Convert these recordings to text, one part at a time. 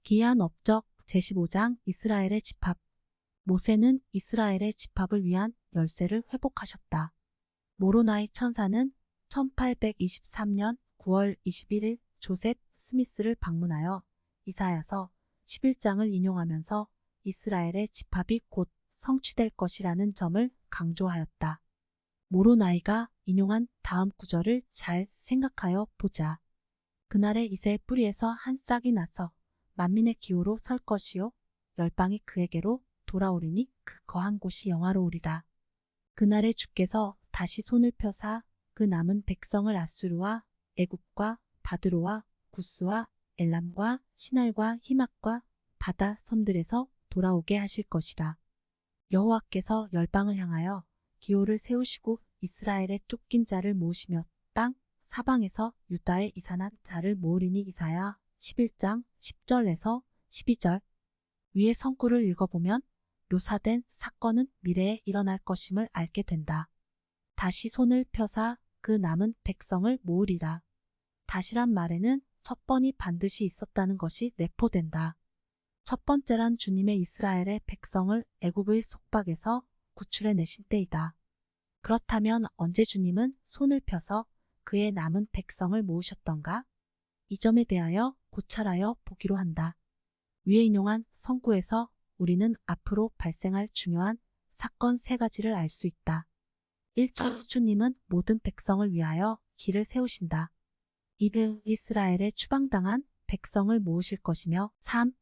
기이한 업적 제15장 이스라엘의 집합. 모세는 이스라엘의 집합을 위한 열쇠를 회복하셨다. 모로나이 천사는 1823년 9월 21일 조셉 스미스를 방문하여 이사야서 11장을 인용하면서 이스라엘의 집합이 곧 성취될 것이라는 점을 강조하였다. 모로나이가 인용한 다음 구절을 잘 생각하여 보자. 그날의 이새의 뿌리에서 한 싹이 나서 만민의 기호로 설 것이요 열방이 그에게로 돌아오리니 그 거한 곳이 영화로우리라. 그날에 주께서 다시 손을 펴사 그 남은 백성을 아수르와 애굽과 바드로와 구스와 엘람과 시날과 히맛과 바다 섬들에서 돌아오게 하실 것이라. 여호와께서 열방을 향하여 기호를 세우시고 이스라엘의 쫓긴 자를 모으시며 땅 사방에서 유다의 이산한 자를 모으리니. 이사야 11장 10절에서 12절. 위의 성구를 읽어보면 묘사된 사건은 미래에 일어날 것임을 알게 된다. 다시 손을 펴사 그 남은 백성을 모으리라. 다시란 말에는 첫 번이 반드시 있었다는 것이 내포된다. 첫 번째란 주님의 이스라엘의 백성을 애굽의 속박에서 구출해내신 때이다. 그렇다면 언제 주님은 손을 펴서 그의 남은 백성을 모으셨던가? 이 점에 대하여 고찰하여 보기로 한다. 위에 인용한 성구에서 우리는 앞으로 발생할 중요한 사건 3가지를 알 수 있다. 1차 주님은 모든 백성을 위하여 길을 세우신다. 2. 이스라엘에 추방당한 백성을 모으실 것이며 3.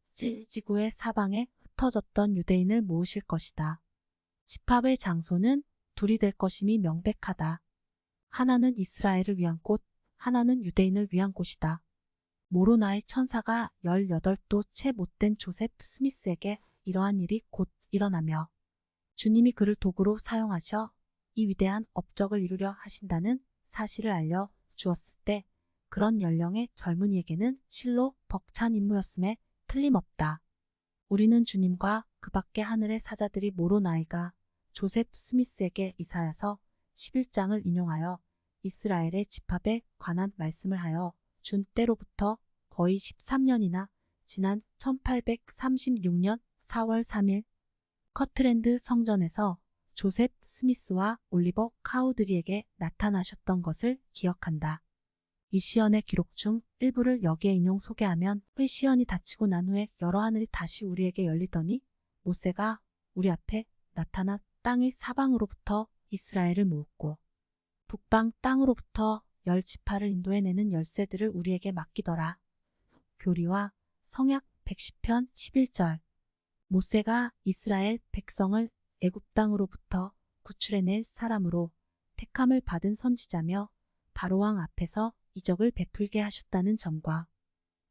지구의 사방에 흩어졌던 유대인을 모으실 것이다. 집합의 장소는 둘이 될 것임이 명백하다. 하나는 이스라엘을 위한 곳, 하나는 유대인을 위한 곳이다. 모로나이 천사가 18도 채 못된 조셉 스미스에게 이러한 일이 곧 일어나며 주님이 그를 도구로 사용하셔 이 위대한 업적을 이루려 하신다는 사실을 알려 주었을 때 그런 연령의 젊은이에게는 실로 벅찬 임무였음에 틀림없다. 우리는 주님과 그 밖의 하늘의 사자들이 모로나이가 조셉 스미스에게 이사야서 11장을 인용하여 이스라엘의 집합에 관한 말씀을 하여 준 때로부터 거의 13년이나 지난 1836년 4월 3일 커트랜드 성전에서 조셉 스미스와 올리버 카우드리에게 나타나셨던 것을 기억한다. 이 시연의 기록 중 일부를 여기에 인용 소개하면 의 시연이 닫히고 난 후에 여러 하늘이 다시 우리에게 열리더니 모세가 우리 앞에 나타나 땅의 사방으로부터 이스라엘을 모았고 북방 땅으로부터 10지파를 인도해내는 열쇠들을 우리에게 맡기더라. 교리와 성약 110편 11절. 모세가 이스라엘 백성을 애굽 땅으로부터 구출해낼 사람으로 택함을 받은 선지자며 바로왕 앞에서 이적을 베풀게 하셨다는 점과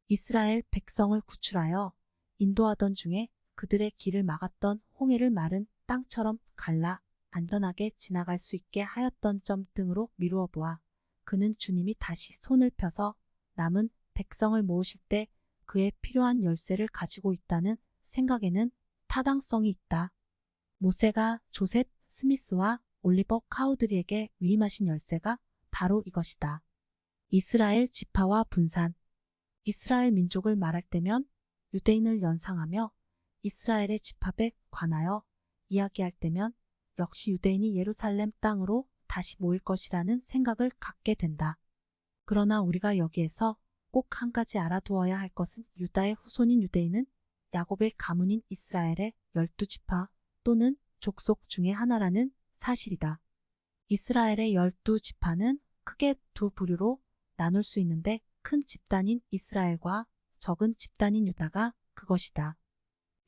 이스라엘 백성을 구출하여 인도하던 중에 그들의 길을 막았던 홍해를 마른 땅처럼 갈라 안전하게 지나갈 수 있게 하였던 점 등으로 미루어 보아 그는 주님이 다시 손을 펴서 남은 백성을 모으실 때 그에 필요한 열쇠를 가지고 있다는 생각에는 타당성이 있다. 모세가 조셉 스미스와 올리버 카우드리에게 위임하신 열쇠가 바로 이것이다. 이스라엘 지파와 분산. 이스라엘 민족을 말할 때면 유대인을 연상하며 이스라엘의 집합에 관하여 이야기할 때면 역시 유대인이 예루살렘 땅으로 다시 모일 것이라는 생각을 갖게 된다. 그러나 우리가 여기에서 꼭 한 가지 알아두어야 할 것은 유다의 후손인 유대인은 야곱의 가문인 이스라엘의 12지파 또는 족속 중의 하나라는 사실이다. 이스라엘의 12지파는 크게 두 부류로 나눌 수 있는데 큰 집단인 이스라엘과 적은 집단인 유다가 그것이다.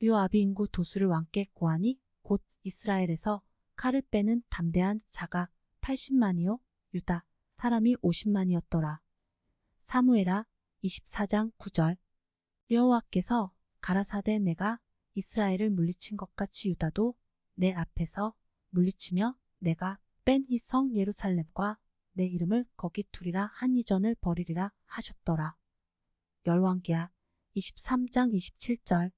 요압이 인구 도수를 왕께 고하니 곧 이스라엘에서 칼을 빼는 담대한 자가 80만이요 유다 사람이 50만이었더라. 사무엘하 24장 9절. 여호와께서 가라사대 내가 이스라엘을 물리친 것 같이 유다도 내 앞에서 물리치며 내가 뺀 이 성 예루살렘과 내 이름을 거기 두리라 한 이전을 버리리라 하셨더라. 열왕기하 23장 27절.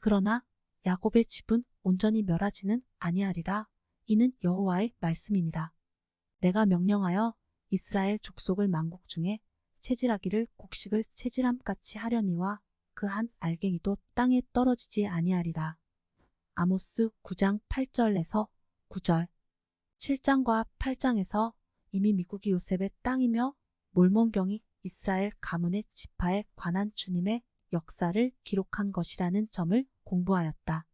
그러나 야곱의 집은 온전히 멸하지는 아니하리라. 이는 여호와의 말씀이니라. 내가 명령하여 이스라엘 족속을 만국 중에 체질하기를 곡식을 체질함같이 하려니와 그 한 알갱이도 땅에 떨어지지 아니하리라. 아모스 9장 8절에서 9절. 7장과 8장에서 이미 미국이 요셉의 땅이며 몰몬경이 이스라엘 가문의 지파에 관한 주님의 역사를 기록한 것이라는 점을 공부하였다.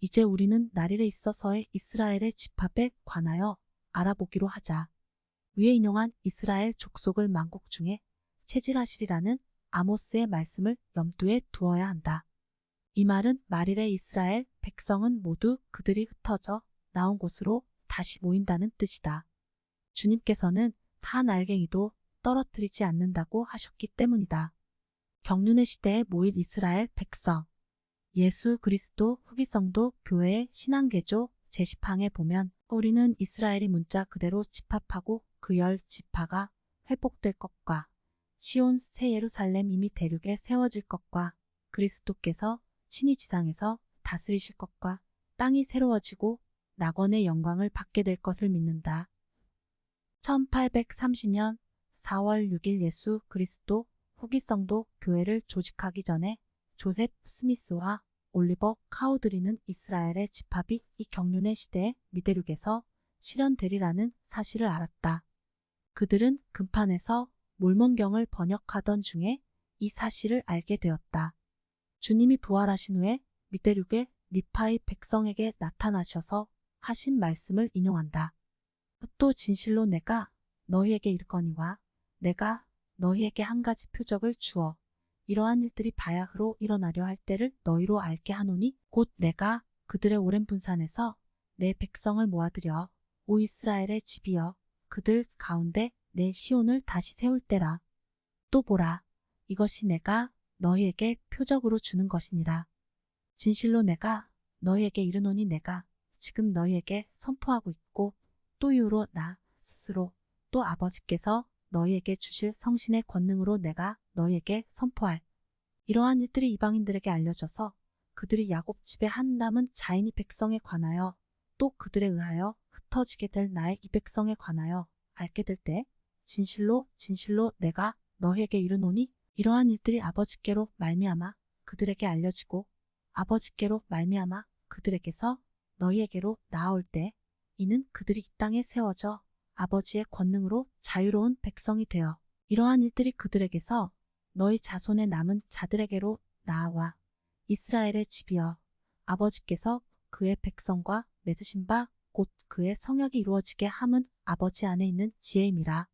이제 우리는 날일에 있어서의 이스라엘의 집합에 관하여 알아보기로 하자. 위에 인용한 이스라엘 족속을 만국 중에 체질하시리라는 아모스의 말씀을 염두에 두어야 한다. 이 말은 말일의 이스라엘 백성은 모두 그들이 흩어져 나온 곳으로 다시 모인다는 뜻이다. 주님께서는 한 알갱이도 떨어뜨리지 않는다고 하셨기 때문이다. 경륜의 시대에 모일 이스라엘 백성. 예수 그리스도 후기성도 교회의 신앙개조 제10항에 보면 우리는 이스라엘이 문자 그대로 집합하고 그 10지파가 회복될 것과 시온 새 예루살렘 이미 대륙에 세워질 것과 그리스도께서 친히 지상에서 다스리실 것과 땅이 새로워지고 낙원의 영광을 받게 될 것을 믿는다. 1830년 4월 6일 예수 그리스도 후기성도 교회를 조직하기 전에 조셉 스미스와 올리버 카우드리는 이스라엘의 집합이 이 경륜의 시대에 미대륙에서 실현되리라는 사실을 알았다. 그들은 금판에서 몰몬경을 번역하던 중에 이 사실을 알게 되었다. 주님이 부활하신 후에 미대륙의 리파의 백성에게 나타나셔서 하신 말씀을 인용한다. 또 진실로 내가 너희에게 이르거니와 내가 너희에게 한 가지 표적을 주어 이러한 일들이 바야흐로 일어나려 할 때를 너희로 알게 하노니 곧 내가 그들의 오랜 분산에서 내 백성을 모아들여 오 이스라엘의 집이여 그들 가운데 내 시온을 다시 세울 때라. 또 보라 이것이 내가 너희에게 표적으로 주는 것이니라. 진실로 내가 너희에게 이르노니 내가 지금 너희에게 선포하고 있고 또 이후로 나 스스로 또 아버지께서 너희에게 주실 성신의 권능으로 내가 너희에게 선포할 이러한 일들이 이방인들에게 알려져서 그들이 야곱 집의 한 남은 자인이 백성에 관하여 또 그들에 의하여 흩어지게 될 나의 이 백성에 관하여 알게 될 때 진실로 진실로 내가 너희에게 이르노니 이러한 일들이 아버지께로 말미암아 그들에게 알려지고 아버지께로 말미암아 그들에게서 너희에게로 나아올 때 이는 그들이 이 땅에 세워져 아버지의 권능으로 자유로운 백성이 되어 이러한 일들이 그들에게서 너희 자손의 남은 자들에게로 나아와 이스라엘의 집이여 아버지께서 그의 백성과 맺으신 바 곧 그의 성약이 이루어지게 함은 아버지 안에 있는 지혜임이라.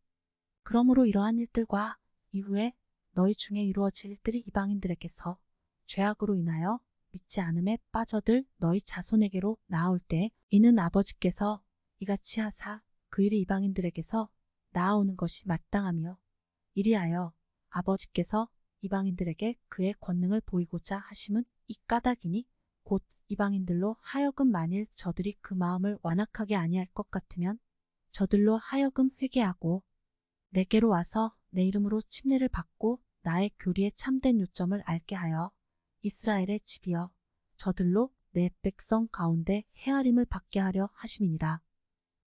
그러므로 이러한 일들과 이후에 너희 중에 이루어질 일들이 이방인들에게서 죄악으로 인하여 믿지 않음에 빠져들 너희 자손에게로 나아올 때 이는 아버지께서 이같이 하사 그 일이 이방인들에게서 나아오는 것이 마땅하며 이리하여 아버지께서 이방인들에게 그의 권능을 보이고자 하심은 이 까닭이니 곧 이방인들로 하여금 만일 저들이 그 마음을 완악하게 아니할 것 같으면 저들로 하여금 회개하고 내게로 와서 내 이름으로 침례를 받고 나의 교리에 참된 요점을 알게 하여 이스라엘의 집이여 저들로 내 백성 가운데 헤아림을 받게 하려 하심이니라.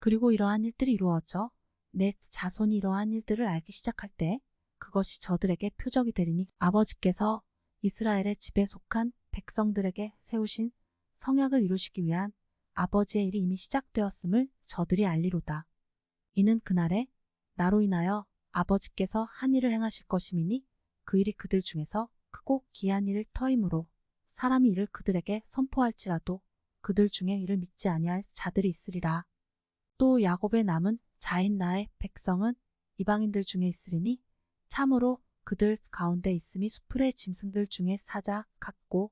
그리고 이러한 일들이 이루어져 내 자손이 이러한 일들을 알기 시작할 때 그것이 저들에게 표적이 되리니 아버지께서 이스라엘의 집에 속한 백성들에게 세우신 성약을 이루시기 위한 아버지의 일이 이미 시작되었음을 저들이 알리로다. 이는 그날에 나로 인하여 아버지께서 한 일을 행하실 것임이니 그 일이 그들 중에서 크고 기이한 일을 터임으로 사람이 이를 그들에게 선포할지라도 그들 중에 이를 믿지 아니할 자들이 있으리라. 또 야곱의 남은 자인 나의 백성은 이방인들 중에 있으리니 참으로 그들 가운데 있음이 수풀의 짐승들 중에 사자 같고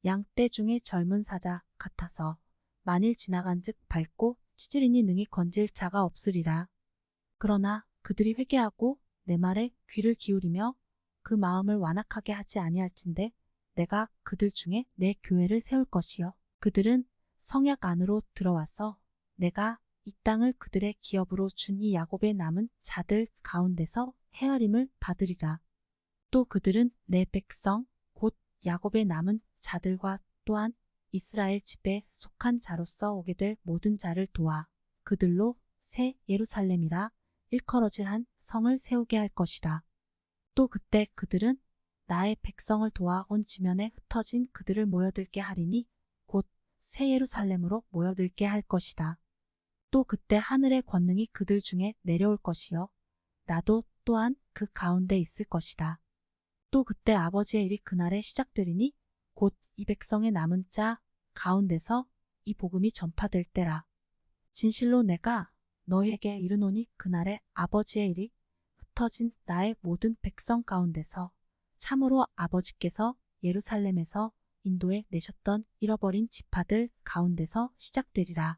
양떼 중에 젊은 사자 같아서 만일 지나간즉 밟고 찢으리니 능히 건질 자가 없으리라. 그러나 그들이 회개하고 내 말에 귀를 기울이며 그 마음을 완악하게 하지 아니할진대 내가 그들 중에 내 교회를 세울 것이요 그들은 성약 안으로 들어와서 내가 이 땅을 그들의 기업으로 준 이 야곱의 남은 자들 가운데서 헤아림을 받으리라. 또 그들은 내 백성 곧 야곱의 남은 자들과 또한 이스라엘 집에 속한 자로서 오게 될 모든 자를 도와 그들로 새 예루살렘이라 일컬어질 한 성을 세우게 할 것이라. 또 그때 그들은 나의 백성을 도와 온 지면에 흩어진 그들을 모여들게 하리니 곧 새 예루살렘으로 모여들게 할 것이다. 또 그때 하늘의 권능이 그들 중에 내려올 것이요 나도 또한 그 가운데 있을 것이다. 또 그때 아버지의 일이 그날에 시작되리니 곧 이 백성의 남은 자 가운데서 이 복음이 전파될 때라. 진실로 내가 너희에게 이르노니 그날에 아버지의 일이 흩어진 나의 모든 백성 가운데서 참으로 아버지께서 예루살렘에서 인도해 내셨던 잃어버린 지파들 가운데서 시작되리라.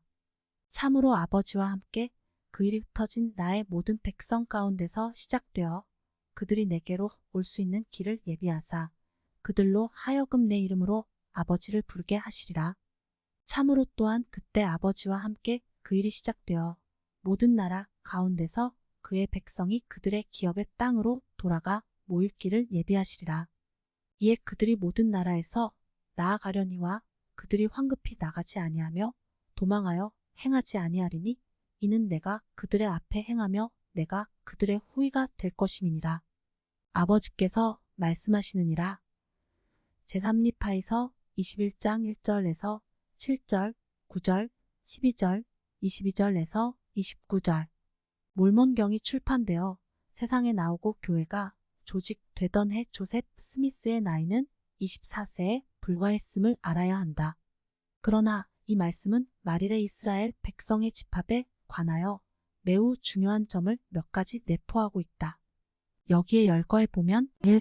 참으로 아버지와 함께 그 일이 흩어진 나의 모든 백성 가운데서 시작되어 그들이 내게로 올 수 있는 길을 예비하사 그들로 하여금 내 이름으로 아버지를 부르게 하시리라. 참으로 또한 그때 아버지와 함께 그 일이 시작되어 모든 나라 가운데서 그의 백성이 그들의 기업의 땅으로 돌아가 모일 길을 예비하시리라. 이에 그들이 모든 나라에서 나아가려니와 그들이 황급히 나가지 아니하며 도망하여 행하지 아니하리니 이는 내가 그들의 앞에 행하며 내가 그들의 후위가 될 것임이니라. 아버지께서 말씀하시느니라. 제3리파에서 21장 1절에서 7절, 9절, 12절, 22절에서 29절. 몰몬경이 출판되어 세상에 나오고 교회가 조직되던 해 조셉 스미스의 나이는 24세에 불과했음을 알아야 한다. 그러나 이 말씀은 말일의 이스라엘 백성의 집합에 관하여 매우 중요한 점을 몇 가지 내포하고 있다. 여기에 열거해 보면 1.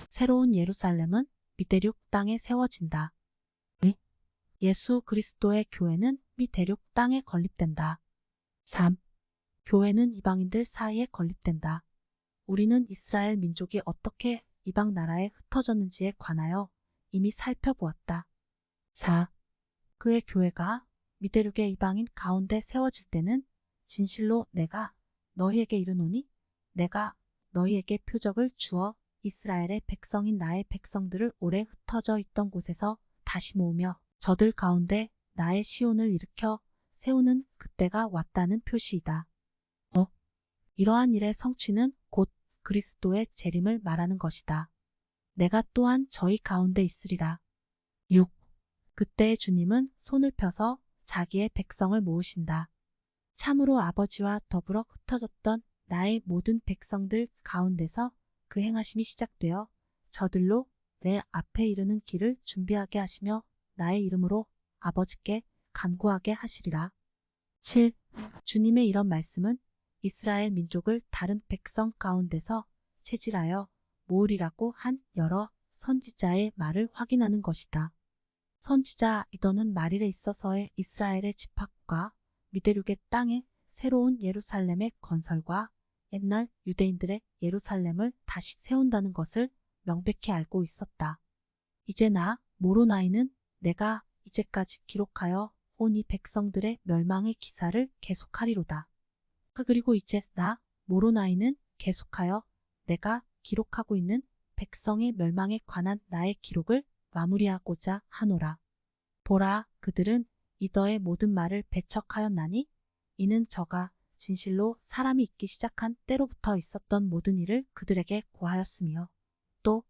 새로운 예루살렘은 미대륙 땅에 세워진다. 2. 예수 그리스도의 교회는 미대륙 땅에 건립된다. 3. 교회는 이방인들 사이에 건립된다. 우리는 이스라엘 민족이 어떻게 이방 나라에 흩어졌는지에 관하여 이미 살펴보았다. 4. 그의 교회가 미대륙의 이방인 가운데 세워질 때는 진실로 내가 너희에게 이르노니 내가 너희에게 표적을 주어 이스라엘의 백성인 나의 백성들을 오래 흩어져 있던 곳에서 다시 모으며 저들 가운데 나의 시온을 일으켜 세우는 그때가 왔다는 표시이다. 이러한 일의 성취는 곧 그리스도의 재림을 말하는 것이다. 내가 또한 저희 가운데 있으리라. 6. 그때의 주님은 손을 펴서 자기의 백성을 모으신다. 참으로 아버지와 더불어 흩어졌던 나의 모든 백성들 가운데서 그 행하심이 시작되어 저들로 내 앞에 이르는 길을 준비하게 하시며 나의 이름으로 아버지께 간구하게 하시리라. 7. 주님의 이런 말씀은 이스라엘 민족을 다른 백성 가운데서 체질하여 모으리라고 한 여러 선지자의 말을 확인하는 것이다. 선지자 이더는 말일에 있어서의 이스라엘의 집합과 미대륙의 땅에 새로운 예루살렘의 건설과 옛날 유대인들의 예루살렘을 다시 세운다는 것을 명백히 알고 있었다. 이제 나 모로나이는 내가 이제까지 기록하여 온 이 백성들의 멸망의 기사를 계속하리로다. 그리고 이제 나 모로나이는 계속하여 내가 기록하고 있는 백성의 멸망에 관한 나의 기록을 마무리하고자 하노라. 보라, 그들은 이더의 모든 말을 배척하였나니 이는 저가 진실로 사람이 있기 시작한 때로부터 있었던 모든 일을 그들에게 고하였으며 또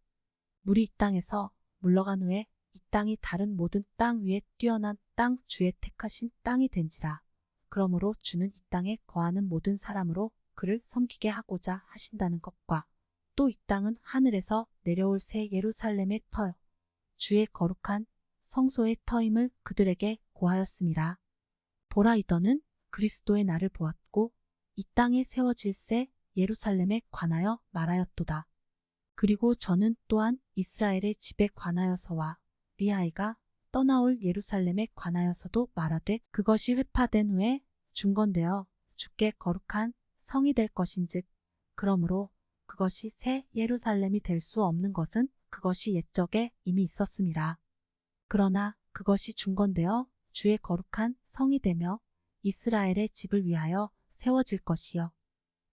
물이 이 땅에서 물러간 후에 이 땅이 다른 모든 땅 위에 뛰어난 땅 주의 택하신 땅이 된지라. 그러므로 주는 이 땅에 거하는 모든 사람으로 그를 섬기게 하고자 하신다는 것과 또 이 땅은 하늘에서 내려올 새 예루살렘의 터요 주의 거룩한 성소의 터임을 그들에게 고하였음이라. 보라, 이더는 그리스도의 날을 보았고 이 땅에 세워질 새 예루살렘에 관하여 말하였도다. 그리고 저는 또한 이스라엘의 집에 관하여서와 리하이가 떠나올 예루살렘에 관하여서도 말하되 그것이 회파된 후에 중건되어 주께 거룩한 성이 될 것인즉 그러므로 그것이 새 예루살렘이 될 수 없는 것은 그것이 옛적에 이미 있었음이라. 그러나 그것이 중건되어 주의 거룩한 성이 되며 이스라엘의 집을 위하여 세워질 것이요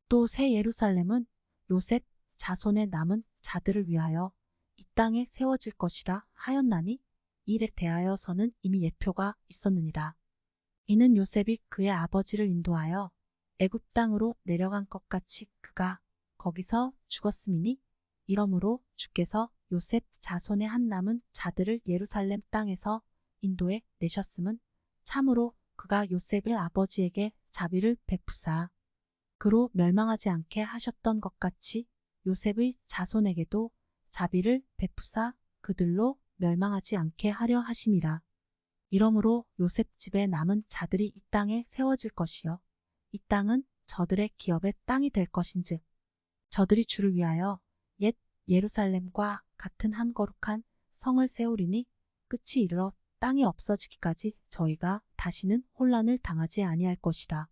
또 새 예루살렘은 요셉 자손의 남은 자들을 위하여 이 땅에 세워질 것이라 하였나니 이에 대하여서는 이미 예표가 있었느니라. 이는 요셉이 그의 아버지를 인도하여 애굽 땅으로 내려간 것 같이 그가 거기서 죽었음이니 이러므로 주께서 요셉 자손의 한 남은 자들을 예루살렘 땅에서 인도해 내셨음은 참으로 그가 요셉의 아버지에게 자비를 베푸사 그로 멸망하지 않게 하셨던 것 같이 요셉의 자손에게도 자비를 베푸사 그들로 멸망하지 않게 하려 하심이라. 이러므로 요셉 집에 남은 자들이 이 땅에 세워질 것이요 이 땅은 저들의 기업의 땅이 될 것인즉 저들이 주를 위하여 옛 예루살렘과 같은 한 거룩한 성을 세우리니 끝이 이르러 땅이 없어지기까지 저희가 다시는 혼란을 당하지 아니할 것이라.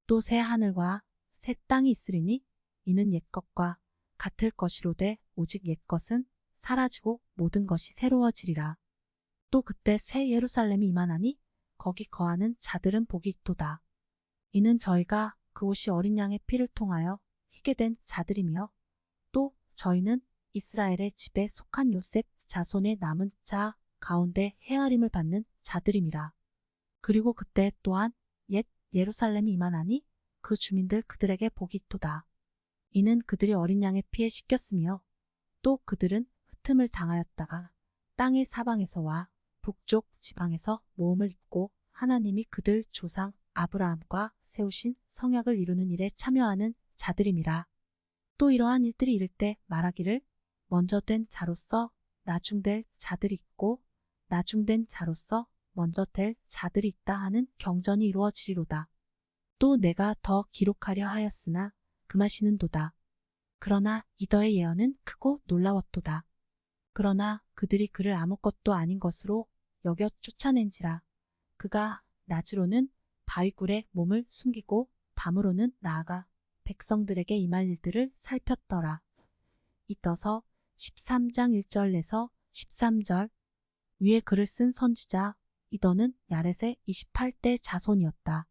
또 새 하늘과 새 땅이 있으리니 이는 옛것과 같을 것이로되 오직 옛것은 사라지고 모든 것이 새로워지리라. 또 그때 새 예루살렘이 임하나니 거기 거하는 자들은 복이 있도다. 이는 저희가 그곳이 어린 양의 피를 통하여 희게 된 자들이며 또 저희는 이스라엘의 집에 속한 요셉 자손의 남은 자 가운데 헤아림을 받는 자들임이라. 그리고 그때 또한 옛 예루살렘이 임하나니 그 주민들 그들에게 복이 있도다. 이는 그들이 어린 양의 피에 씻겼으며 또 그들은 흩음을 당하였다가 땅의 사방에서와 북쪽 지방에서 모험을 입고 하나님이 그들 조상 아브라함과 세우신 성약을 이루는 일에 참여하는 자들임이라. 또 이러한 일들이 이를 때 말하기를 먼저 된 자로서 나중될 자들이 있고 나중된 자로서 먼저 될 자들이 있다 하는 경전이 이루어지리로다. 또 내가 더 기록하려 하였으나 금하시는도다. 그러나 이더의 예언은 크고 놀라웠도다. 그러나 그들이 그를 아무것도 아닌 것으로 여겨 쫓아낸지라. 그가 낮으로는 바위굴에 몸을 숨기고 밤으로는 나아가 백성들에게 임할 일들을 살폈더라. 이떠서 13장 1절에서 13절 위에 글을 쓴 선지자 이더는 야렛의 28대 자손이었다.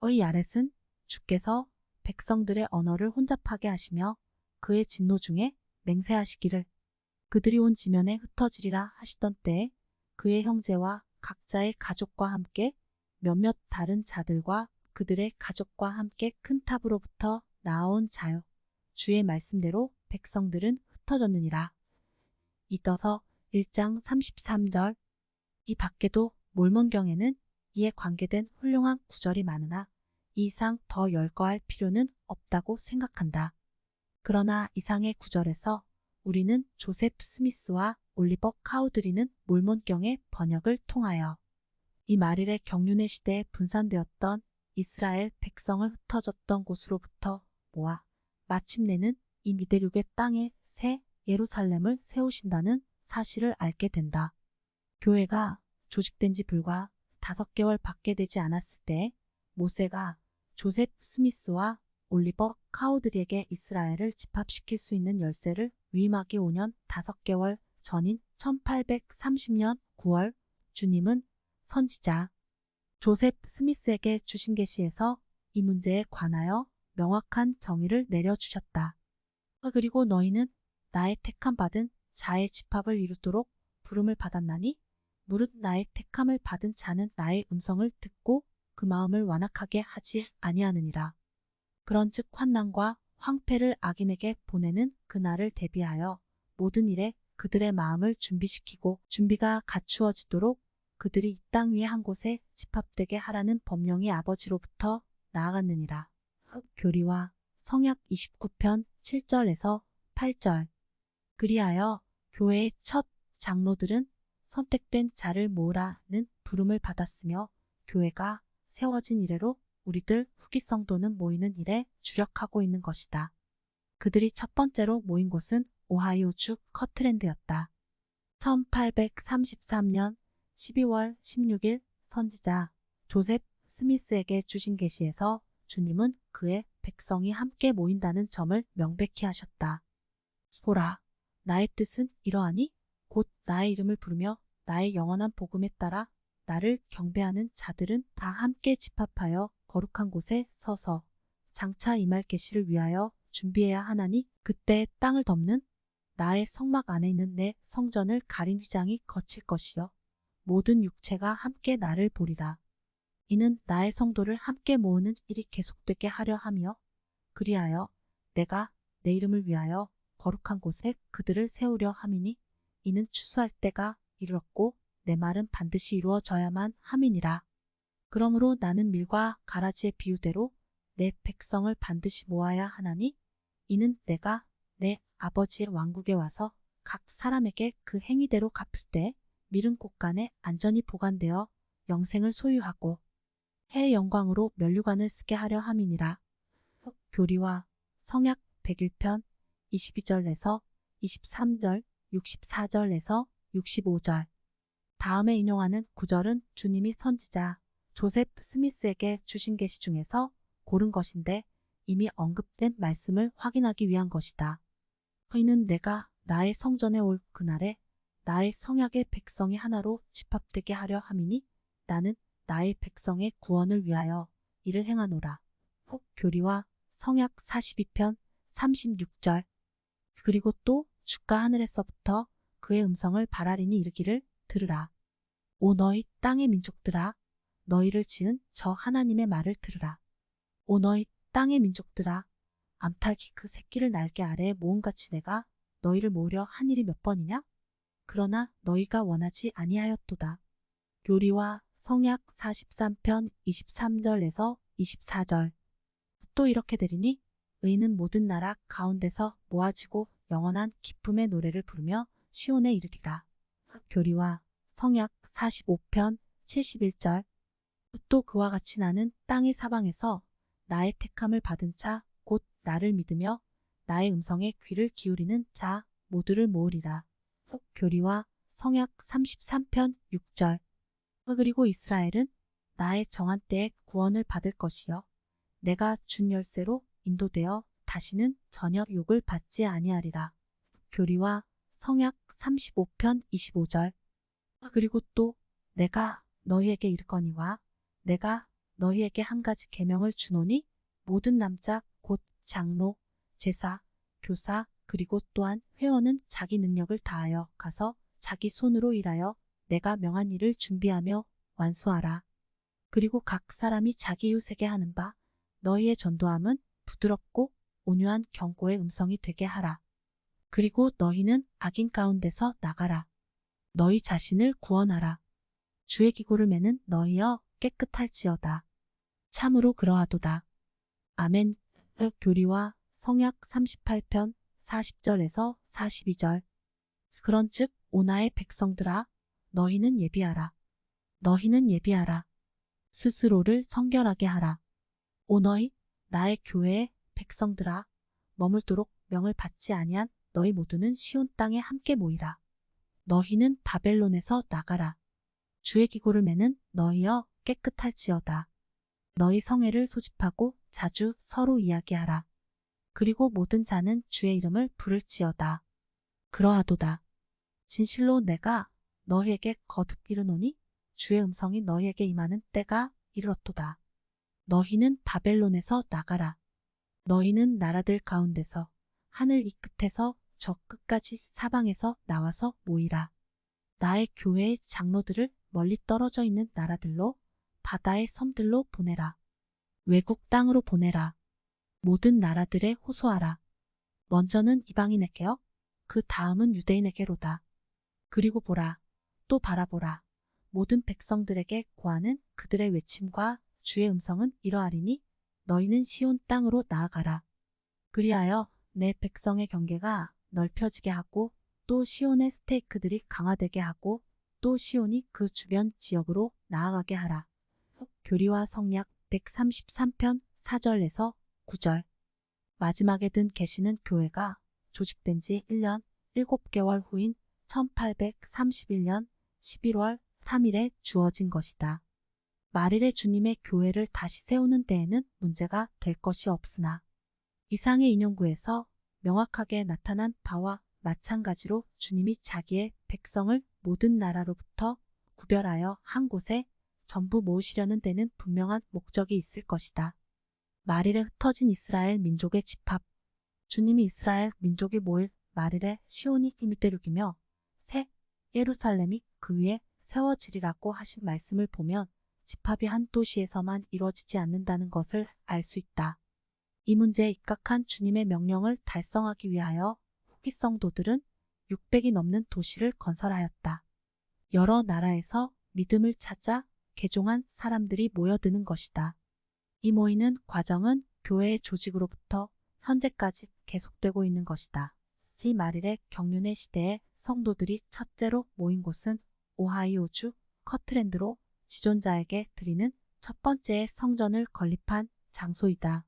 의 야렛은 주께서 백성들의 언어를 혼잡하게 하시며 그의 진노 중에 맹세하시기를 그들이 온 지면에 흩어지리라 하시던 때에 그의 형제와 각자의 가족과 함께 몇몇 다른 자들과 그들의 가족과 함께 큰 탑으로부터 나아온 자요. 주의 말씀대로 백성들은 흩어졌느니라. 이떠서 1장 33절 이 밖에도 몰몬경에는 이에 관계된 훌륭한 구절이 많으나 이 이상 더 열거할 필요는 없다고 생각한다. 그러나 이상의 구절에서 우리는 조셉 스미스와 올리버 카우드리는 몰몬경의 번역을 통하여 이 말일의 경륜의 시대에 분산되었던 이스라엘 백성을 흩어졌던 곳으로부터 모아 마침내는 이 미대륙의 땅에 새 예루살렘을 세우신다는 사실을 알게 된다. 교회가 조직된 지 불과 5개월 밖에 되지 않았을 때 모세가 조셉 스미스와 올리버 카우드리에게 이스라엘을 집합시킬 수 있는 열쇠를 위임하기 5년 5개월 전인 1830년 9월 주님은 선지자 조셉 스미스에게 주신 계시에서 이 문제에 관하여 명확한 정의를 내려주셨다. 그리고 너희는 나의 택함 받은 자의 집합을 이루도록 부름을 받았나니 무릇 나의 택함을 받은 자는 나의 음성을 듣고 그 마음을 완악하게 하지 아니하느니라. 그런즉 환난과 황폐를 악인에게 보내는 그날을 대비하여 모든 일에 그들의 마음을 준비시키고 준비가 갖추어지도록 그들이 이 땅 위에 한 곳에 집합되게 하라는 법령이 아버지로부터 나아갔느니라. 교리와 성약 29편 7절에서 8절 그리하여 교회의 첫 장로들은 선택된 자를 모으라는 부름을 받았으며 교회가 세워진 이래로 우리들 후기 성도는 모이는 일에 주력하고 있는 것이다. 그들이 첫 번째로 모인 곳은 오하이오주 커트랜드였다. 1833년 12월 16일 선지자 조셉 스미스에게 주신 계시에서 주님은 그의 백성이 함께 모인다는 점을 명백히 하셨다. 보라, 나의 뜻은 이러하니 곧 나의 이름을 부르며 나의 영원한 복음에 따라 나를 경배하는 자들은 다 함께 집합하여 거룩한 곳에 서서 장차 임할 계시를 위하여 준비해야 하나니 그때 땅을 덮는 나의 성막 안에 있는 내 성전을 가린 휘장이 거칠 것이요 모든 육체가 함께 나를 보리라. 이는 나의 성도를 함께 모으는 일이 계속되게 하려 하며 그리하여 내가 내 이름을 위하여 거룩한 곳에 그들을 세우려 함이니 이는 추수할 때가 이르렀고 내 말은 반드시 이루어져야만 함이니라. 그러므로 나는 밀과 가라지의 비유대로 내 백성을 반드시 모아야 하나니 이는 내가 내 아버지의 왕국에 와서 각 사람에게 그 행위대로 갚을 때 밀은 곳간에 안전히 보관되어 영생을 소유하고 해의 영광으로 면류관을 쓰게 하려 함이니라. 교리와 성약 101편 22절에서 23절, 64절에서 65절. 다음에 인용하는 구절은 주님이 선지자 조세프 스미스에게 주신 계시 중에서 고른 것인데 이미 언급된 말씀을 확인하기 위한 것이다. 이는 내가 나의 성전에 올 그날에 나의 성약의 백성이 하나로 집합되게 하려 함이니 나는 나의 백성의 구원을 위하여 이를 행하노라. 혹 교리와 성약 42편 36절. 그리고 또 주가 하늘에서부터 그의 음성을 바라리니 이르기를 들으라. 오 너희 땅의 민족들아 너희를 지은 저 하나님의 말을 들으라. 오 너희 땅의 민족들아 암탉이 그 새끼를 날개 아래에 모음같이 내가 너희를 모으려 한 일이 몇 번이냐? 그러나 너희가 원하지 아니하였도다. 교리와 성약 43편 23절에서 24절. 또 이렇게 되리니 의인은 모든 나라 가운데서 모아지고 영원한 기쁨의 노래를 부르며 시온에 이르리라. 교리와 성약 45편 71절. 또 그와 같이 나는 땅의 사방에서 나의 택함을 받은 자 곧 나를 믿으며 나의 음성에 귀를 기울이는 자 모두를 모으리라. 교리와 성약 33편 6절. 그리고 이스라엘은 나의 정한 때에 구원을 받을 것이요 내가 준 열쇠로 인도되어 다시는 전혀 욕을 받지 아니하리라. 교리와 성약 35편 25절. 그리고 또 내가 너희에게 이르거니와 내가 너희에게 한 가지 계명을 주노니 모든 남자 곧 장로, 제사, 교사 그리고 또한 회원은 자기 능력을 다하여 가서 자기 손으로 일하여 내가 명한 일을 준비하며 완수하라. 그리고 각 사람이 자기 이웃에게 하는 바 너희의 전도함은 부드럽고 온유한 경고의 음성이 되게 하라. 그리고 너희는 악인 가운데서 나가라. 너희 자신을 구원하라. 주의 기고를 매는 너희여 깨끗할지어다. 참으로 그러하도다. 아멘. 교리와 성약 38편 40절에서 42절. 그런즉 오나의 백성들아 너희는 예비하라. 너희는 예비하라. 스스로를 성결하게 하라. 오 너희 나의 교회의 백성들아 머물도록 명을 받지 아니한 너희 모두는 시온 땅에 함께 모이라. 너희는 바벨론에서 나가라. 주의 기고를 매는 너희여 깨끗할지어다. 너희 성회를 소집하고 자주 서로 이야기하라. 그리고 모든 자는 주의 이름을 부를지어다. 그러하도다. 진실로 내가 너희에게 거듭 이르노니 주의 음성이 너희에게 임하는 때가 이르렀도다. 너희는 바벨론에서 나가라. 너희는 나라들 가운데서 하늘 이 끝에서 저 끝까지 사방에서 나와서 모이라. 나의 교회의 장로들을 멀리 떨어져 있는 나라들로 바다의 섬들로 보내라. 외국 땅으로 보내라. 모든 나라들에 호소하라. 먼저는 이방인에게요. 그 다음은 유대인에게로다. 그리고 보라. 또 바라보라. 모든 백성들에게 고하는 그들의 외침과 주의 음성은 이러하리니 너희는 시온 땅으로 나아가라. 그리하여 내 백성의 경계가 넓혀지게 하고 또 시온의 스테이크들이 강화되게 하고 또 시온이 그 주변 지역으로 나아가게 하라. 교리와 성약 133편 4절에서 9절. 마지막에 든 계시는 교회가 조직된 지 1년 7개월 후인 1831년 11월 3일에 주어진 것이다. 말일에 주님의 교회를 다시 세우는 데에는 문제가 될 것이 없으나 이상의 인용구에서 명확하게 나타난 바와 마찬가지로 주님이 자기의 백성을 모든 나라로부터 구별하여 한 곳에 전부 모으시려는 데는 분명한 목적이 있을 것이다. 말일에 흩어진 이스라엘 민족의 집합. 주님이 이스라엘 민족이 모일 말일에 시온이 일대륙이며 새 예루살렘이 그 위에 세워지리라고 하신 말씀을 보면 집합이 한 도시에서만 이루어지지 않는다는 것을 알 수 있다. 이 문제에 입각한 주님의 명령을 달성하기 위하여 후기 성도들은 600이 넘는 도시를 건설하였다. 여러 나라에서 믿음을 찾아 개종한 사람들이 모여드는 것이다. 이 모이는 과정은 교회의 조직으로부터 현재까지 계속되고 있는 것이다. 시 말일의 경륜의 시대에 성도들이 첫째로 모인 곳은 오하이오주 커트랜드로 지존자에게 드리는 첫 번째의 성전을 건립한 장소이다.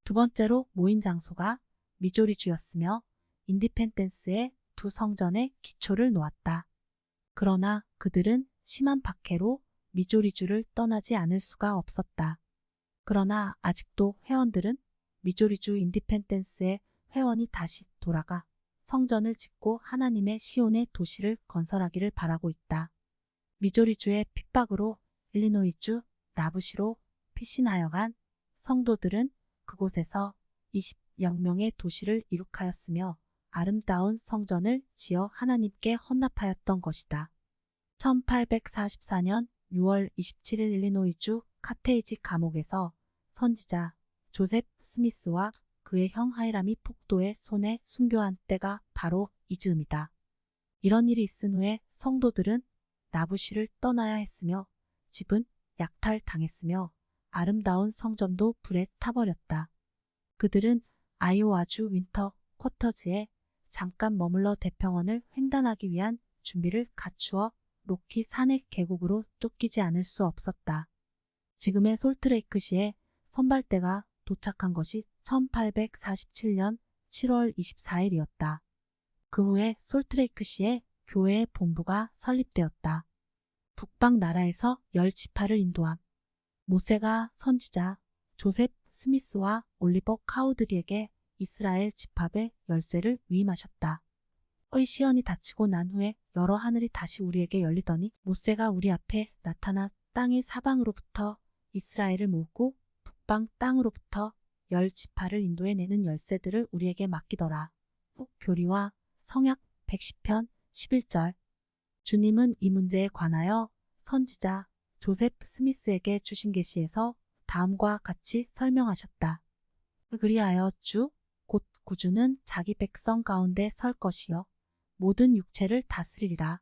두 번째로 모인 장소가 미조리주였으며 인디펜던스의 두 성전의 기초를 놓았다. 그러나 그들은 심한 박해로 미조리주를 떠나지 않을 수가 없었다. 그러나 아직도 회원들은 미조리주 인디펜던스의 회원이 다시 돌아가 성전을 짓고 하나님의 시온의 도시를 건설하기를 바라고 있다. 미조리주의 핍박으로 일리노이주 라부시로 피신하여간 성도들은 그곳에서 20명의 도시를 이룩하였으며 아름다운 성전을 지어 하나님께 헌납하였던 것이다. 1844년 6월 27일 일리노이주 카테이지 감옥에서 선지자 조셉 스미스와 그의 형 하이람이 폭도의 손에 순교한 때가 바로 이 즈음이다. 이런 일이 있은 후에 성도들은 라부시를 떠나야 했으며 집은 약탈당했으며 아름다운 성전도 불에 타버렸다. 그들은 아이오와주 윈터 쿼터즈에 잠깐 머물러 대평원을 횡단하기 위한 준비를 갖추어 로키 산의 계곡으로 쫓기지 않을 수 없었다. 지금의 솔트레이크시에 선발대가 도착한 것이 1847년 7월 24일이었다. 그 후에 솔트레이크시에 교회의 본부가 설립되었다. 북방 나라에서 10지파를 인도함. 모세가 선지자 조셉 스미스와 올리버 카우드리에게 이스라엘 지파의 열쇠를 위임하셨다. 시온이 닫히고 난 후에 여러 하늘이 다시 우리에게 열리더니 모세가 우리 앞에 나타나 땅의 사방으로부터 이스라엘을 모으고 북방 땅으로부터 10지파를 인도해내는 열쇠들을 우리에게 맡기더라. 교리와 성약 110편 11절. 주님은 이 문제에 관하여 선지자 조셉 스미스에게 주신 계시에서 다음과 같이 설명하셨다. 그리하여 주, 곧 구주는 자기 백성 가운데 설 것이요 모든 육체를 다스리리라.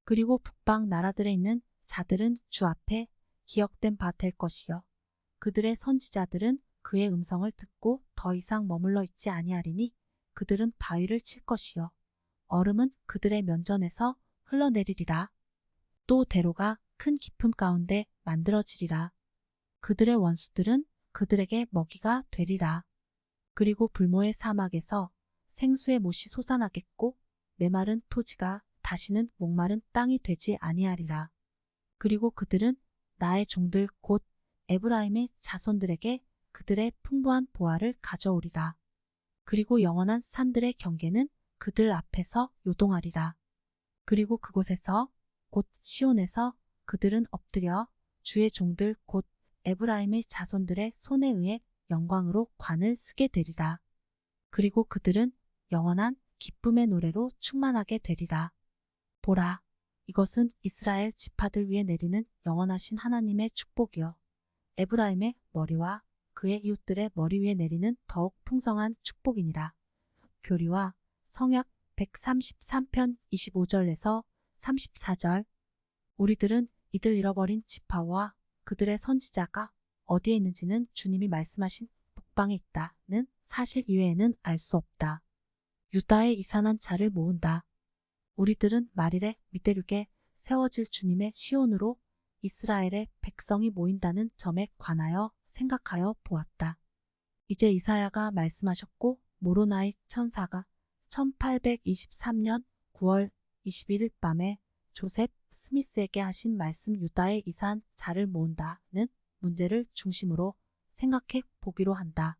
그리고 북방 나라들에 있는 자들은 주 앞에 기억된 바 될 것이요 그들의 선지자들은 그의 음성을 듣고 더 이상 머물러 있지 아니하리니 그들은 바위를 칠 것이요 얼음은 그들의 면전에서 흘러내리리라. 또 대로가 큰 깊음 가운데 만들어지리라. 그들의 원수들은 그들에게 먹이가 되리라. 그리고 불모의 사막에서 생수의 못이 솟아나겠고 메마른 토지가 다시는 목마른 땅이 되지 아니하리라. 그리고 그들은 나의 종들 곧 에브라임의 자손들에게 그들의 풍부한 보화를 가져오리라. 그리고 영원한 산들의 경계는 그들 앞에서 요동하리라. 그리고 그곳에서 곧 시온에서 그들은 엎드려 주의 종들 곧 에브라임의 자손들의 손에 의해 영광으로 관을 쓰게 되리라. 그리고 그들은 영원한 기쁨의 노래로 충만하게 되리라. 보라, 이것은 이스라엘 지파들 위에 내리는 영원하신 하나님의 축복이요 에브라임의 머리와 그의 이웃들의 머리 위에 내리는 더욱 풍성한 축복이니라. 교리와 성약 133편 25절에서 34절. 우리들은 이들 잃어버린 지파와 그들의 선지자가 어디에 있는지는 주님이 말씀하신 북방에 있다는 사실 이외에는 알 수 없다. 유다의 이산한 자를 모은다. 우리들은 말일에 미대륙에 세워질 주님의 시온으로 이스라엘의 백성이 모인다는 점에 관하여 생각하여 보았다. 이제 이사야가 말씀하셨고 모로나이 천사가 1823년 9월 21일 밤에 조셉 스미스에게 하신 말씀 유다의 이산 자를 모은다는 문제를 중심으로 생각해 보기로 한다.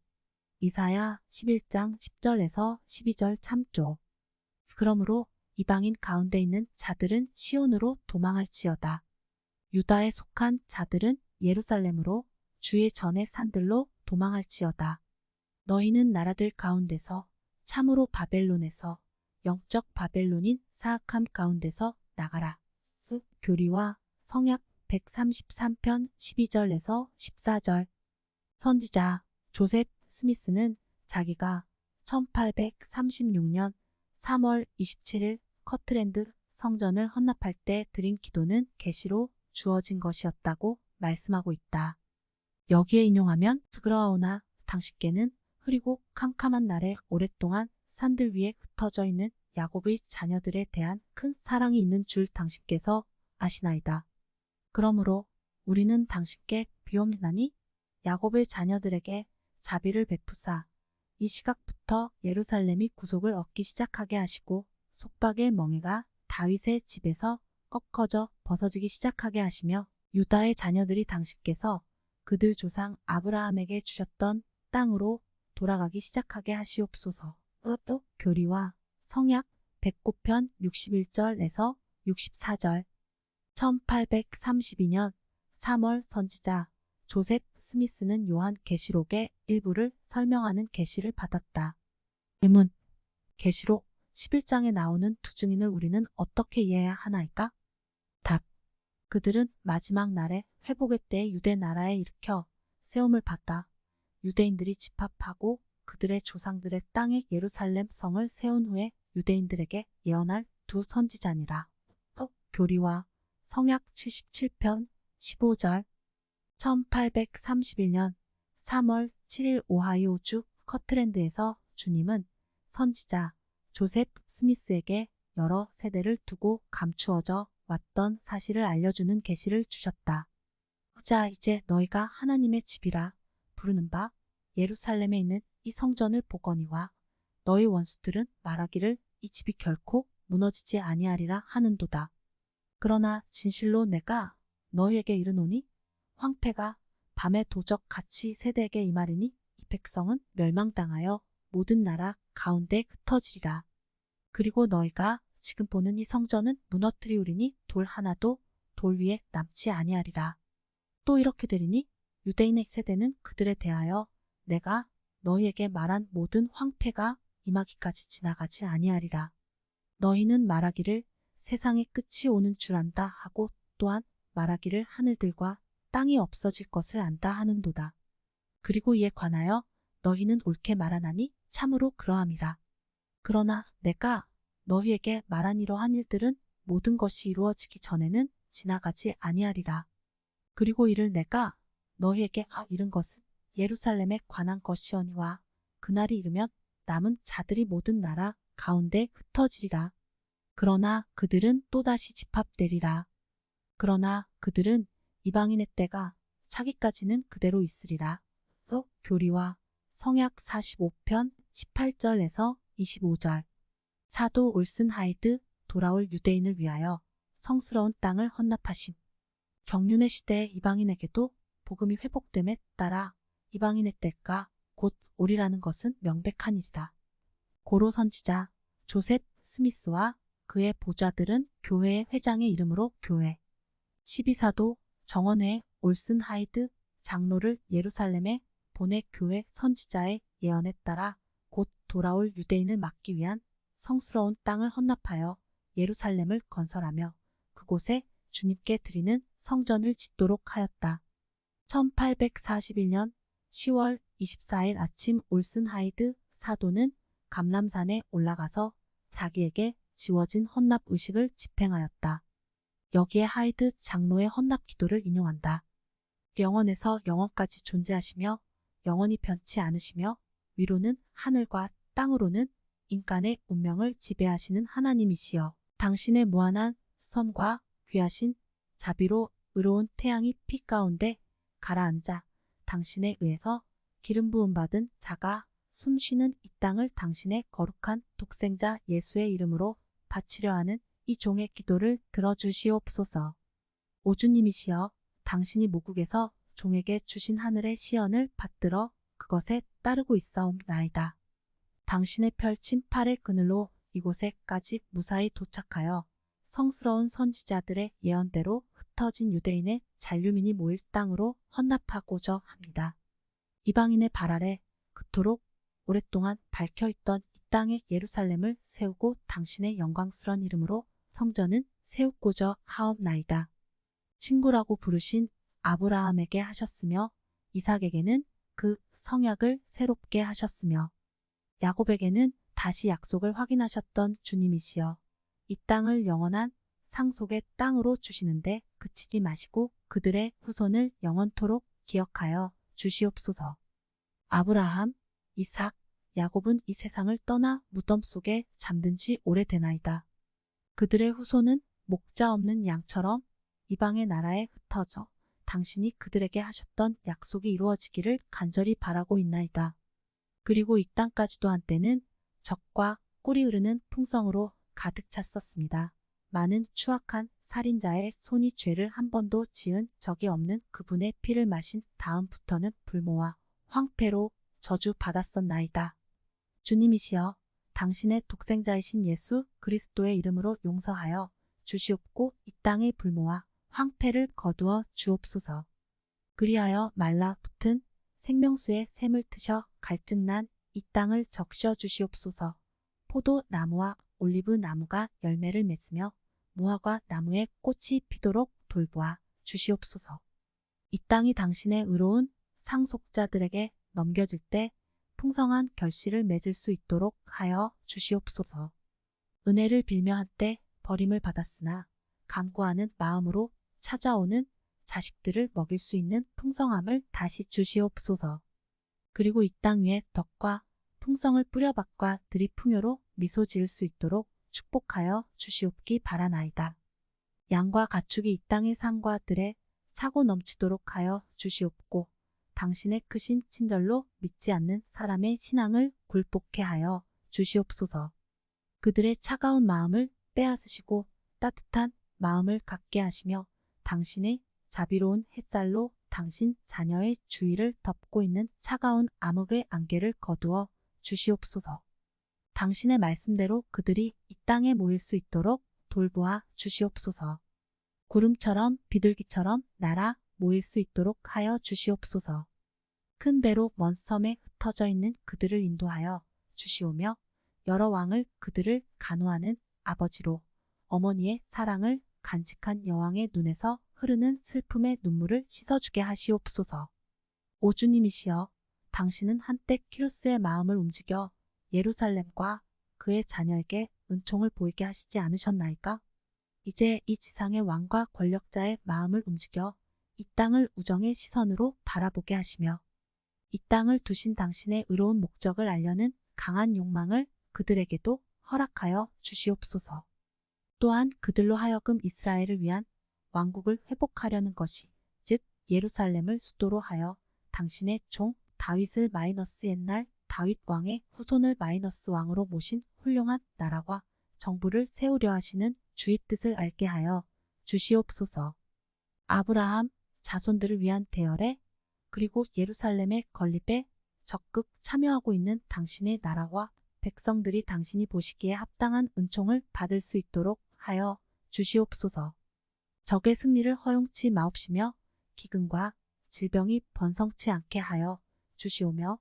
이사야 11장 10절에서 12절 참조. 그러므로 이방인 가운데 있는 자들은 시온으로 도망할지어다. 유다에 속한 자들은 예루살렘으로 주의 전의 산들로 도망할지어다. 너희는 나라들 가운데서 참으로 바벨론에서 영적 바벨론인 사악함 가운데서 나가라. 교리와 성약 133편 12절에서 14절. 선지자 조셉 스미스는 자기가 1836년 3월 27일 커트랜드 성전을 헌납할 때 드린 기도는 계시로 주어진 것이었다고 말씀하고 있다. 여기에 인용하면 그러하오나 당신께는 흐리고 캄캄한 날에 오랫동안 산들 위에 흩어져 있는 야곱의 자녀들에 대한 큰 사랑이 있는 줄 당신께서 아시나이다. 그러므로 우리는 당신께 비옵나니 야곱의 자녀들에게 자비를 베푸사 이 시각부터 예루살렘이 구속을 얻기 시작하게 하시고 속박의 멍에가 다윗의 집에서 꺾어져 벗어지기 시작하게 하시며 유다의 자녀들이 당신께서 그들 조상 아브라함에게 주셨던 땅으로 돌아가기 시작하게 하시옵소서. 교리와 성약 109편 61절에서 64절 1832년 3월 선지자 조셉 스미스는 요한 계시록의 일부를 설명하는 계시를 받았다. 의문, 계시록 11장에 나오는 두 증인을 우리는 어떻게 이해해야 하나이까? 답, 그들은 마지막 날에 회복의 때에 유대 나라에 일으켜 세움을 받다 유대인들이 집합하고 그들의 조상들의 땅에 예루살렘 성을 세운 후에 유대인들에게 예언할 두 선지자니라. 교리와 성약 77편 15절 1831년 3월 7일 오하이오주 커트랜드에서 주님은 선지자 조셉 스미스에게 여러 세대를 두고 감추어져 왔던 사실을 알려주는 계시를 주셨다. 자, 이제 너희가 하나님의 집이라 부르는 바 예루살렘에 있는 이 성전을 보거니와 너희 원수들은 말하기를 이 집이 결코 무너지지 아니하리라 하는도다. 그러나 진실로 내가 너희에게 이르노니 황폐가 밤의 도적 같이 세대에게 임하리니 이 백성은 멸망당하여 모든 나라 가운데 흩어지리라. 그리고 너희가 지금 보는 이 성전은 무너뜨리우리니 돌 하나도 돌 위에 남지 아니하리라. 또 이렇게 되리니 유대인의 세대는 그들에 대하여 내가 너희에게 말한 모든 황폐가 임하기까지 지나가지 아니하리라. 너희는 말하기를 세상의 끝이 오는 줄 안다 하고 또한 말하기를 하늘들과 땅이 없어질 것을 안다 하는도다. 그리고 이에 관하여 너희는 옳게 말하나니 참으로 그러함이라. 그러나 내가 너희에게 말한 이러한 일들은 모든 것이 이루어지기 전에는 지나가지 아니하리라. 그리고 이를 내가 너희에게 이른 것은 예루살렘에 관한 것이오니와 그날이 이르면 남은 자들이 모든 나라 가운데 흩어지리라. 그러나 그들은 또다시 집합되리라. 그러나 그들은 이방인의 때가 차기까지는 그대로 있으리라. 또 교리와 성약 45편 18절에서 25절 사도 올슨 하이드 돌아올 유대인을 위하여 성스러운 땅을 헌납하심. 경륜의 시대에 이방인에게도 복음이 회복됨에 따라 이방인의 때가 곧 오리라는 것은 명백한 일이다. 고로 선지자 조셉 스미스와 그의 보좌들은 교회의 회장의 이름으로 교회 12사도 정원회 올슨 하이드 장로를 예루살렘에 보내 교회 선지자의 예언에 따라 곧 돌아올 유대인을 막기 위한 성스러운 땅을 헌납하여 예루살렘을 건설하며 그곳에 주님께 드리는 성전을 짓도록 하였다. 1841년 10월 24일 아침 올슨 하이드 사도는 감람산에 올라가서 자기에게 지워진 헌납 의식을 집행하였다. 여기에 하이드 장로의 헌납 기도를 인용한다. 영원에서 영원까지 존재하시며 영원히 변치 않으시며 위로는 하늘과 땅으로는 인간의 운명을 지배하시는 하나님이시여 당신의 무한한 선과 귀하신 자비로 의로운 태양이 피 가운데 가라앉아 당신에 의해서 기름 부음 받은 자가 숨쉬는 이 땅을 당신의 거룩한 독생자 예수의 이름으로 바치려 하는 이 종의 기도를 들어주시옵소서. 오주님이시여 당신이 모국에서 종에게 주신 하늘의 시연을 받들어 그것에 따르고 있사옵나이다. 당신의 펼친 팔의 그늘로 이곳에까지 무사히 도착하여 성스러운 선지자들의 예언대로 흩어진 유대인의 잔류민이 모일 땅으로 헌납하고자 합니다. 이방인의 발 아래 그토록 오랫동안 밝혀있던 이 땅의 예루살렘을 세우고 당신의 영광스러운 이름으로 성전은 세우고자 하옵나이다. 친구라고 부르신 아브라함에게 하셨으며 이삭에게는 그 성약을 새롭게 하셨으며 야곱에게는 다시 약속을 확인하셨던 주님이시여 이 땅을 영원한 상속의 땅으로 주시는데 그치지 마시고 그들의 후손을 영원토록 기억하여 주시옵소서. 아브라함, 이삭, 야곱은 이 세상을 떠나 무덤 속에 잠든 지 오래되나이다. 그들의 후손은 목자 없는 양처럼 이방의 나라에 흩어져 당신이 그들에게 하셨던 약속이 이루어지기를 간절히 바라고 있나이다. 그리고 이 땅까지도 한때는 적과 꿀이 흐르는 풍성으로 가득 찼었습니다. 많은 추악한 살인자의 손이 죄를 한 번도 지은 적이 없는 그분의 피를 마신 다음부터는 불모와 황폐로 저주받았었나이다. 주님이시여 당신의 독생자이신 예수 그리스도의 이름으로 용서하여 주시옵고 이 땅의 불모와 황폐를 거두어 주옵소서. 그리하여 말라붙은 생명수의 샘을 트셔 갈증난 이 땅을 적셔 주시옵소서. 포도나무와 올리브 나무가 열매를 맺으며 무화과 나무에 꽃이 피도록 돌보아 주시옵소서. 이 땅이 당신의 의로운 상속자들에게 넘겨질 때 풍성한 결실을 맺을 수 있도록 하여 주시옵소서. 은혜를 빌며 한때 버림을 받았으나 간구하는 마음으로 찾아오는 자식들을 먹일 수 있는 풍성함을 다시 주시옵소서. 그리고 이 땅 위에 덕과 풍성을 뿌려박과 들이 풍요로 미소 지을 수 있도록 축복하여 주시옵기 바라나이다. 양과 가축이 이 땅의 산과 들에 차고 넘치도록 하여 주시옵고 당신의 크신 친절로 믿지 않는 사람의 신앙을 굴복케 하여 주시옵소서. 그들의 차가운 마음을 빼앗으시고 따뜻한 마음을 갖게 하시며 당신의 자비로운 햇살로 당신 자녀의 주위를 덮고 있는 차가운 암흑의 안개를 거두어 주시옵소서. 당신의 말씀대로 그들이 이 땅에 모일 수 있도록 돌보아 주시옵소서. 구름처럼 비둘기처럼 날아 모일 수 있도록 하여 주시옵소서. 큰 배로 먼 섬에 흩어져 있는 그들을 인도하여 주시오며 여러 왕을 그들을 간호하는 아버지로 어머니의 사랑을 간직한 여왕의 눈에서 흐르는 슬픔의 눈물을 씻어주게 하시옵소서. 오 주님이시여 당신은 한때 키루스의 마음을 움직여 예루살렘과 그의 자녀에게 은총을 보이게 하시지 않으셨나이까? 이제 이 지상의 왕과 권력자의 마음을 움직여 이 땅을 우정의 시선으로 바라보게 하시며 이 땅을 두신 당신의 의로운 목적을 알려는 강한 욕망을 그들에게도 허락하여 주시옵소서. 또한 그들로 하여금 이스라엘을 위한 왕국을 회복하려는 것이 즉 예루살렘을 수도로 하여 당신의 종 다윗을 마이너스 옛날 다윗 왕의 후손을 마이너스 왕으로 모신 훌륭한 나라와 정부를 세우려 하시는 주의 뜻을 알게 하여 주시옵소서. 아브라함 자손들을 위한 대열에 그리고 예루살렘의 건립에 적극 참여하고 있는 당신의 나라와 백성들이 당신이 보시기에 합당한 은총을 받을 수 있도록 하여 주시옵소서. 적의 승리를 허용치 마옵시며 기근과 질병이 번성치 않게 하여 주시오며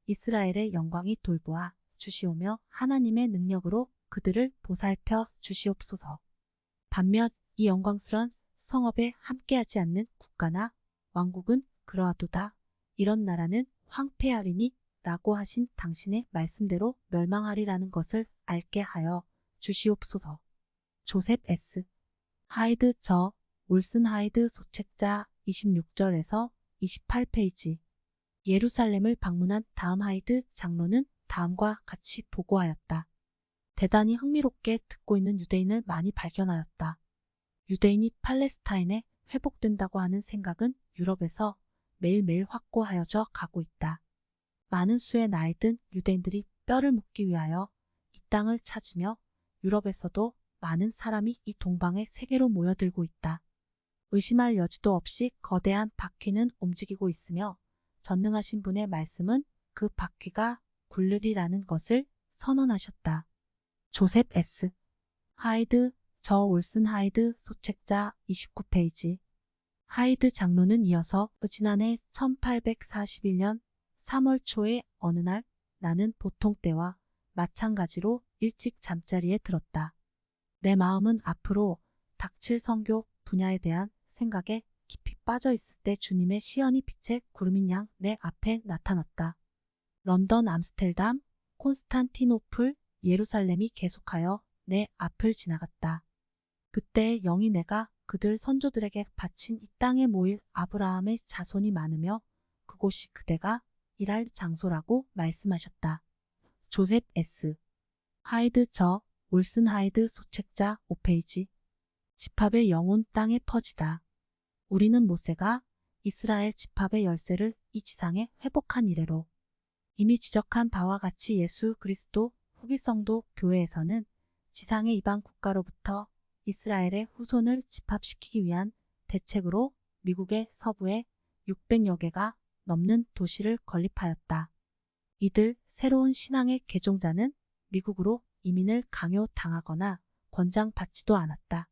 이스라엘의 영광이 돌보아 주시오며 하나님의 능력으로 그들을 보살펴 주시옵소서. 반면 이 영광스런 성업에 함께하지 않는 국가나 왕국은 그러하도다. 이런 나라는 황폐하리니 라고 하신 당신의 말씀대로 멸망하리라는 것을 알게 하여 주시옵소서. 조셉 S. 하이드 저 올슨 하이드 소책자 26절에서 28페이지. 예루살렘을 방문한 다음 하이드 장로는 다음과 같이 보고하였다. 대단히 흥미롭게 듣고 있는 유대인을 많이 발견하였다. 유대인이 팔레스타인에 회복된다고 하는 생각은 유럽에서 매일매일 확고하여져 가고 있다. 많은 수의 나이든 유대인들이 뼈를 묻기 위하여 이 땅을 찾으며 유럽에서도 많은 사람이 이 동방의 세계로 모여들고 있다. 의심할 여지도 없이 거대한 바퀴는 움직이고 있으며 전능하신 분의 말씀은 그 바퀴가 굴르리라는 것을 선언하셨다. 조셉 S. 하이드 저 올슨 하이드 소책자 29페이지. 하이드 장로는 이어서 지난해 1841년 3월 초의 어느 날 나는 보통 때와 마찬가지로 일찍 잠자리에 들었다. 내 마음은 앞으로 닥칠 선교 분야에 대한 생각에 깊이 빠져 있을 때 주님의 시연이 빛의 구름인 양 내 앞에 나타났다. 런던, 암스텔담, 콘스탄티노플, 예루살렘이 계속하여 내 앞을 지나갔다. 그때 영이 내가 그들 선조들에게 바친 이 땅에 모일 아브라함의 자손이 많으며 그곳이 그대가 일할 장소라고 말씀하셨다. 조셉 S. 하이드 저 올슨 하이드 소책자 5페이지. 집합의 영혼 땅에 퍼지다. 우리는 모세가 이스라엘 집합의 열쇠를 이 지상에 회복한 이래로 이미 지적한 바와 같이 예수 그리스도 후기 성도 교회에서는 지상의 이방 국가로부터 이스라엘의 후손을 집합시키기 위한 대책으로 미국의 서부에 600여 개가 넘는 도시를 건립하였다. 이들 새로운 신앙의 개종자는 미국으로 이민을 강요당하거나 권장받지도 않았다.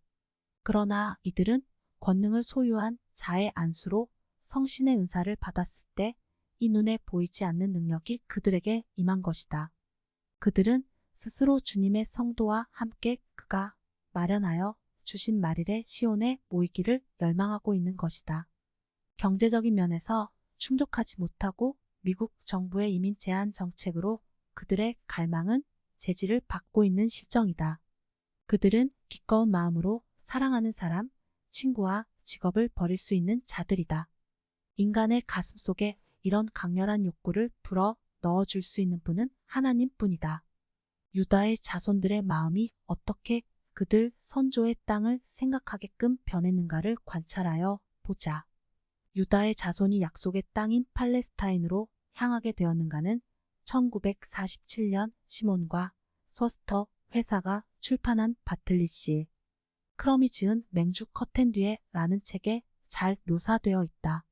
그러나 이들은 권능을 소유한 자의 안수로 성신의 은사를 받았을 때 이 눈에 보이지 않는 능력이 그들에게 임한 것이다. 그들은 스스로 주님의 성도와 함께 그가 마련하여 주신 말일의 시온에 모이기를 열망하고 있는 것이다. 경제적인 면에서 충족하지 못하고 미국 정부의 이민 제한 정책으로 그들의 갈망은 제지를 받고 있는 실정이다. 그들은 기꺼운 마음으로 사랑하는 사람, 친구와 직업을 버릴 수 있는 자들이다. 인간의 가슴 속에 이런 강렬한 욕구를 불어 넣어줄 수 있는 분은 하나님뿐이다. 유다의 자손들의 마음이 어떻게 그들 선조의 땅을 생각하게끔 변했는가를 관찰하여 보자. 유다의 자손이 약속의 땅인 팔레스타인으로 향하게 되었는가는 1947년 시몬과 소스터 회사가 출판한 바틀리시 크럼이 지은 맹주 커튼 뒤에 라는 책에 잘 묘사되어 있다.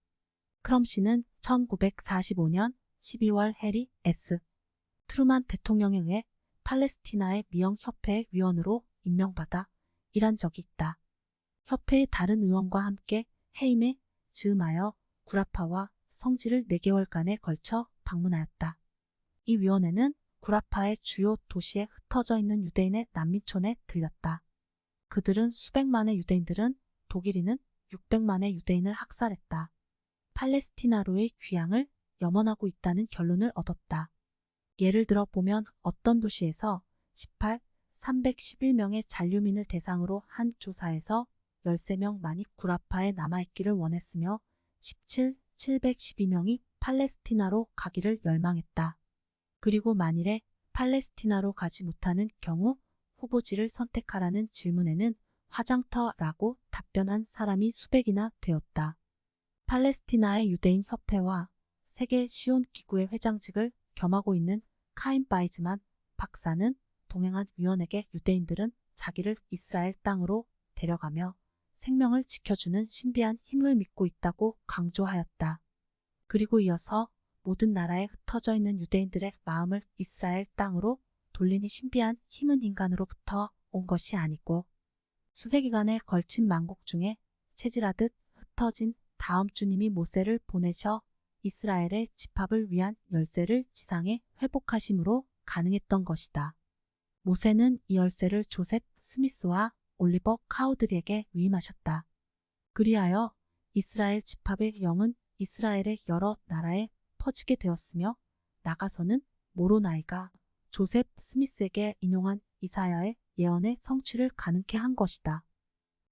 크럼 씨는 1945년 12월 해리 S. 트루만 대통령에 의해 팔레스티나의 미영협회의 위원으로 임명받아 일한 적이 있다. 협회의 다른 의원과 함께 해임에 즈음하여 구라파와 성지를 4개월간에 걸쳐 방문하였다. 이 위원회는 구라파의 주요 도시에 흩어져 있는 유대인의 난민촌에 들렸다. 그들은 수백만의 유대인들은 독일인은 600만의 유대인을 학살했다. 팔레스티나로의 귀향을 염원하고 있다는 결론을 얻었다. 예를 들어 보면 어떤 도시에서 18, 311명의 잔류민을 대상으로 한 조사에서 13명만이 구라파에 남아있기를 원했으며 17, 712명이 팔레스티나로 가기를 열망했다. 그리고 만일에 팔레스티나로 가지 못하는 경우 후보지를 선택하라는 질문에는 화장터라고 답변한 사람이 수백이나 되었다. 팔레스티나의 유대인 협회와 세계 시온 기구의 회장직을 겸하고 있는 카인 바이즈만 박사는 동행한 위원에게 유대인들은 자기를 이스라엘 땅으로 데려가며 생명을 지켜주는 신비한 힘을 믿고 있다고 강조하였다. 그리고 이어서 모든 나라에 흩어져 있는 유대인들의 마음을 이스라엘 땅으로 돌리는 신비한 힘은 인간으로부터 온 것이 아니고 수세기간에 걸친 만국 중에 체질하듯 흩어진 다음 주님이 모세를 보내셔 이스라엘의 집합을 위한 열쇠를 지상에 회복하심으로 가능했던 것이다. 모세는 이 열쇠를 조셉 스미스와 올리버 카우드리에게 위임하셨다. 그리하여 이스라엘 집합의 영은 이스라엘의 여러 나라에 퍼지게 되었으며 나가서는 모로나이가 조셉 스미스에게 인용한 이사야의 예언의 성취를 가능케 한 것이다.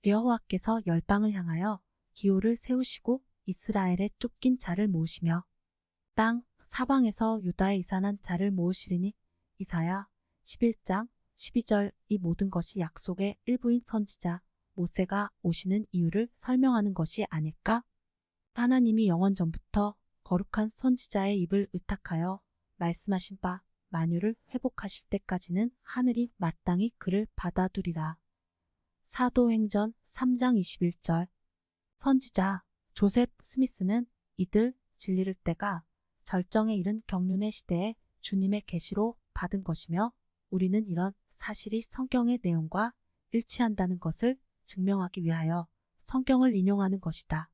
여호와께서 열방을 향하여 기호를 세우시고 이스라엘에 쫓긴 자를 모으시며 땅 사방에서 유다에 이산한 자를 모으시리니 이사야 11장 12절 이 모든 것이 약속의 일부인 선지자 모세가 오시는 이유를 설명하는 것이 아닐까? 하나님이 영원 전부터 거룩한 선지자의 입을 의탁하여 말씀하신 바 만유를 회복하실 때까지는 하늘이 마땅히 그를 받아두리라. 사도행전 3장 21절 선지자 조셉 스미스는 이들 진리를 때가 절정에 이른 경륜의 시대에 주님의 계시로 받은 것이며 우리는 이런 사실이 성경의 내용과 일치한다는 것을 증명하기 위하여 성경을 인용하는 것이다.